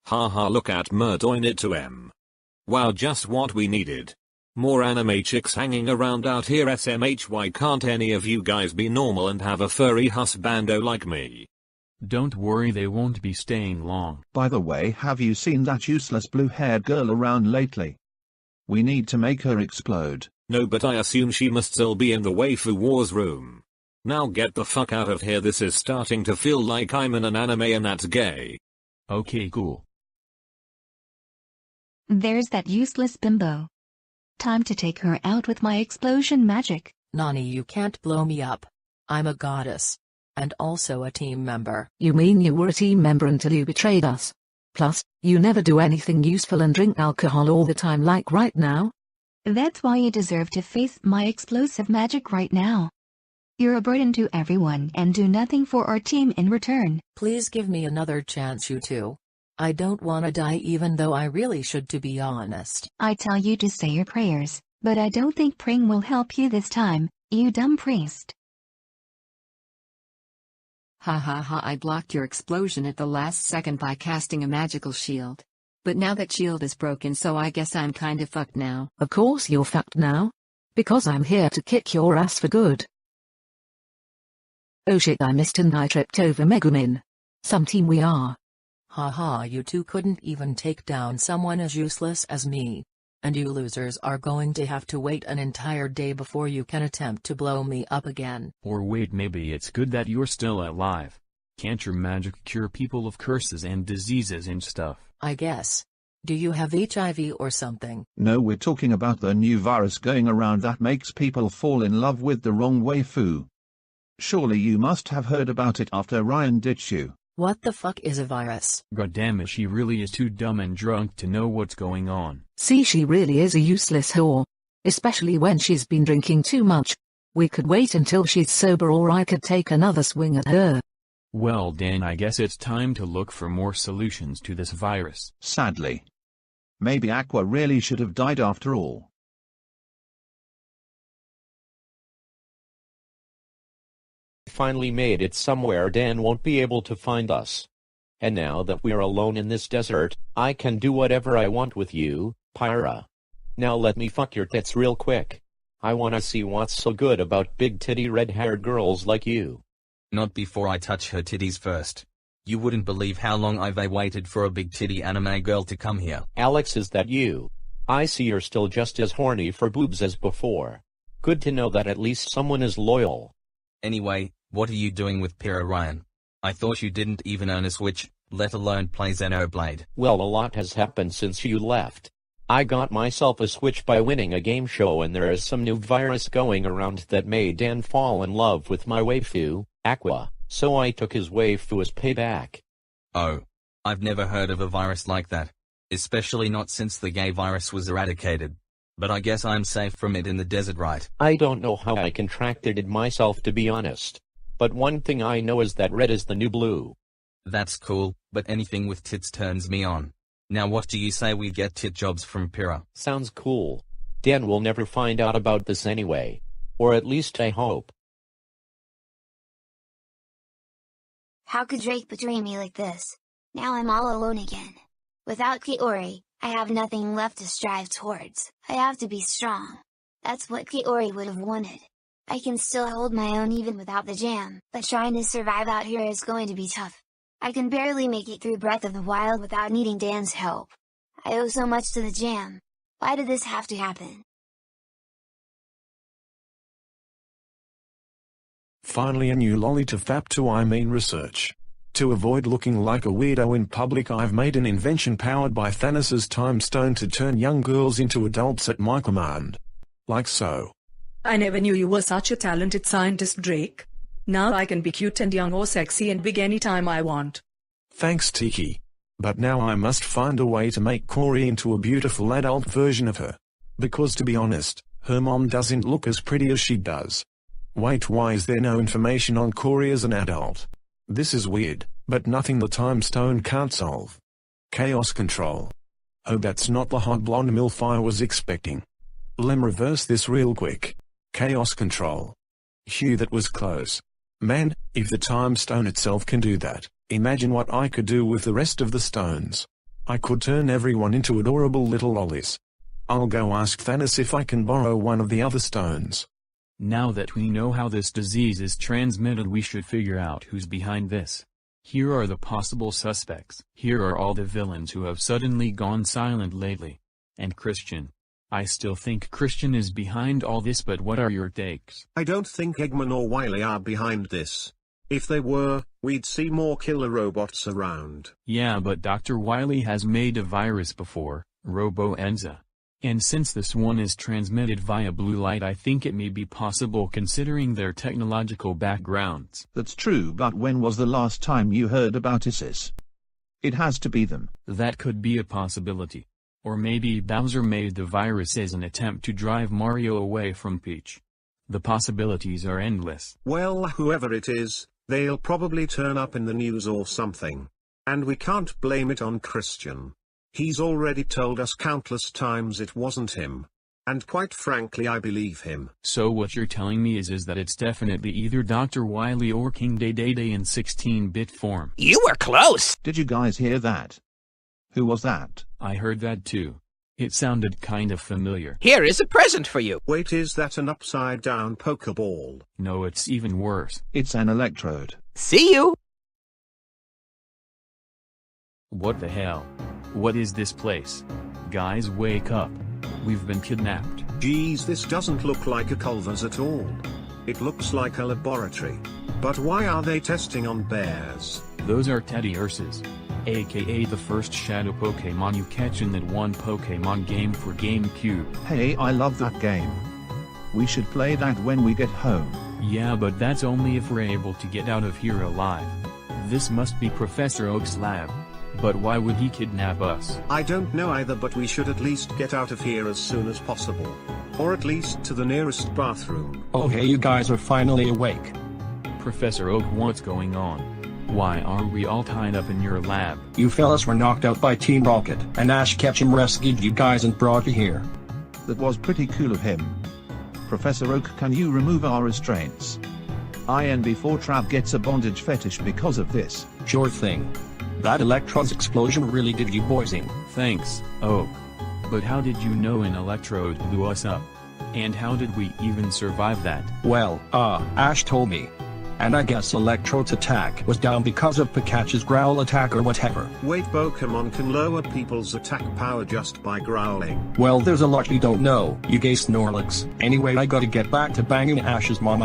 Haha, look at mer doing it to M. Wow, just what we needed. More anime chicks hanging around out here. SMH, why can't any of you guys be normal and have a furry husbando like me? Don't worry, they won't be staying long. By the way, have you seen that useless blue-haired girl around lately? We need to make her explode. No, but I assume she must still be in the waifu wars room. Now get the fuck out of here. This is starting to feel like I'm in an anime and that's gay. Okay, cool. There's that useless bimbo. Time to take her out with my explosion magic. Nani, you can't blow me up. I'm a goddess. And also a team member. You mean you were a team member until you betrayed us? Plus, you never do anything useful and drink alcohol all the time like right now? That's why you deserve to face my explosive magic right now. You're a burden to everyone and do nothing for our team in return. Please give me another chance, you two. I don't wanna die even though I really should, to be honest. I tell you to say your prayers, but I don't think praying will help you this time, you dumb priest. Ha ha ha, I blocked your explosion at the last second by casting a magical shield. But now that shield is broken, so I guess I'm kinda fucked now. Of course you're fucked now. Because I'm here to kick your ass for good. Oh shit, I missed and I tripped over Megumin. Some team we are. Haha, you two couldn't even take down someone as useless as me. And you losers are going to have to wait an entire day before you can attempt to blow me up again. Or wait, maybe it's good that you're still alive. Can't your magic cure people of curses and diseases and stuff? I guess. Do you have HIV or something? No, we're talking about the new virus going around that makes people fall in love with the wrong waifu. Surely you must have heard about it after Ryan ditched you. What the fuck is a virus? Goddamn it, she really is too dumb and drunk to know what's going on. See, she really is a useless whore. Especially when she's been drinking too much. We could wait until she's sober or I could take another swing at her. Well Dan, I guess it's time to look for more solutions to this virus. Sadly. Maybe Aqua really should have died after all. Finally made it somewhere Dan won't be able to find us. And now that we're alone in this desert, I can do whatever I want with you, Pyra. Now let me fuck your tits real quick. I wanna see what's so good about big titty red-haired girls like you. Not before I touch her titties first. You wouldn't believe how long I've waited for a big titty anime girl to come here. Alex, is that you? I see you're still just as horny for boobs as before. Good to know that at least someone is loyal. Anyway, what are you doing with Pyra, Ryan? I thought you didn't even own a Switch, let alone play Xenoblade. Well, a lot has happened since you left. I got myself a Switch by winning a game show, and there is some new virus going around that made Dan fall in love with my waifu, Aqua, so I took his waifu as payback. Oh. I've never heard of a virus like that. Especially not since the gay virus was eradicated. But I guess I'm safe from it in the desert, right? I don't know how I contracted it myself, to be honest. But one thing I know is that red is the new blue. That's cool, but anything with tits turns me on. Now what do you say we get tit jobs from Pyra? Sounds cool. Dan will never find out about this anyway. Or at least I hope. How could Drake betray me like this? Now I'm all alone again. Without Kiori, I have nothing left to strive towards. I have to be strong. That's what Kiori would have wanted. I can still hold my own even without the jam, but trying to survive out here is going to be tough. I can barely make it through Breath of the Wild without needing Dan's help. I owe so much to the jam. Why did this have to happen? Finally a new lolly to fap to, I mean research. To avoid looking like a weirdo in public, I've made an invention powered by Thanos's time stone to turn young girls into adults at my command. Like so. I never knew you were such a talented scientist, Drake. Now I can be cute and young or sexy and big anytime I want. Thanks, Tiki. But now I must find a way to make Corey into a beautiful adult version of her. Because to be honest, her mom doesn't look as pretty as she does. Wait, why is there no information on Corey as an adult? This is weird, but nothing the time stone can't solve. Chaos control. Oh, that's not the hot blonde MILF I was expecting. Lem, reverse this real quick. Chaos control. Phew, that was close. Man, if the time stone itself can do that, imagine what I could do with the rest of the stones. I could turn everyone into adorable little lollies. I'll go ask Thanos if I can borrow one of the other stones. Now that we know how this disease is transmitted, we should figure out who's behind this. Here are the possible suspects. Here are all the villains who have suddenly gone silent lately. And Christian. I still think Christian is behind all this, but what are your takes? I don't think Eggman or Wily are behind this. If they were, we'd see more killer robots around. Yeah, but Dr. Wily has made a virus before, Robo-Enza. And since this one is transmitted via blue light, I think it may be possible considering their technological backgrounds. That's true, but when was the last time you heard about ISIS? It has to be them. That could be a possibility. Or maybe Bowser made the virus as an attempt to drive Mario away from Peach. The possibilities are endless. Well, whoever it is, they'll probably turn up in the news or something. And we can't blame it on Christian. He's already told us countless times it wasn't him. And quite frankly, I believe him. So what you're telling me is that it's definitely either Dr. Wily or King Dedede in 16-bit form. You were close! Did you guys hear that? Who was that? I heard that too. It sounded kind of familiar. Here is a present for you. Wait, is that an upside-down Pokeball? No, it's even worse. It's an electrode. See you! What the hell? What is this place? Guys, wake up. We've been kidnapped. Geez, this doesn't look like a Culver's at all. It looks like a laboratory. But why are they testing on bears? Those are Teddy Urses, aka the first shadow Pokemon you catch in that one Pokemon game for GameCube. Hey, I love that game. We should play that when we get home. Yeah, but that's only if we're able to get out of here alive. This must be Professor Oak's lab. But why would he kidnap us? I don't know either, but we should at least get out of here as soon as possible. Or at least to the nearest bathroom. Oh hey, you guys are finally awake. Professor Oak, what's going on? Why are we all tied up in your lab? You fellas were knocked out by Team Rocket, and Ash Ketchum rescued you guys and brought you here. That was pretty cool of him. Professor Oak, can you remove our restraints? before Trav gets a bondage fetish because of this. Sure thing. That Electron's explosion really did you boys in. Thanks, Oak. But how did you know an electrode blew us up? And how did we even survive that? Well, Ash told me. And I guess Electrode's attack was down because of Pikachu's growl attack or whatever. Wait, Pokemon can lower people's attack power just by growling. Well, there's a lot you don't know, you gay Snorlax. Anyway, I gotta get back to banging Ash's mom,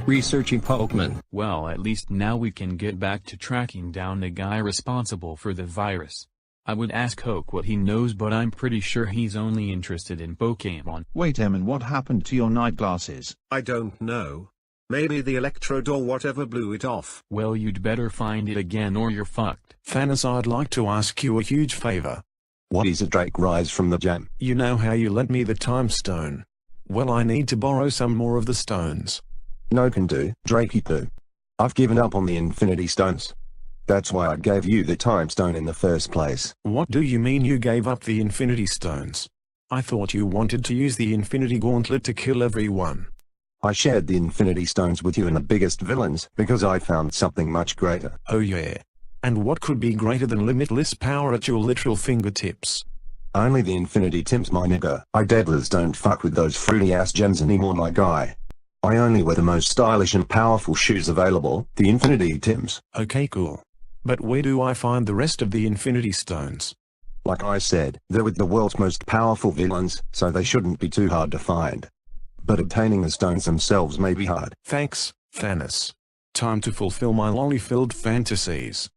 researching Pokemon. Well, at least now we can get back to tracking down the guy responsible for the virus. I would ask Oak what he knows, but I'm pretty sure he's only interested in Pokemon. Wait, Eman, what happened to your night glasses? I don't know. Maybe the electrode or whatever blew it off. Well, you'd better find it again or you're fucked. Thanos, I'd like to ask you a huge favor. What is a Drake rise from the jam? You know how you lent me the time stone? Well, I need to borrow some more of the stones. No can do, Drakey poo. I've given up on the Infinity Stones. That's why I gave you the time stone in the first place. What do you mean you gave up the Infinity Stones? I thought you wanted to use the Infinity Gauntlet to kill everyone. I shared the Infinity Stones with you and the biggest villains because I found something much greater. Oh yeah. And what could be greater than limitless power at your literal fingertips? Only the Infinity Tims, my nigga. I deadlers don't fuck with those fruity ass gems anymore, my guy. I only wear the most stylish and powerful shoes available, the Infinity Tims. Okay, cool. But where do I find the rest of the Infinity Stones? Like I said, they're with the world's most powerful villains, so they shouldn't be too hard to find. But obtaining the stones themselves may be hard. Thanks, Thanos. Time to fulfill my lolly-filled fantasies.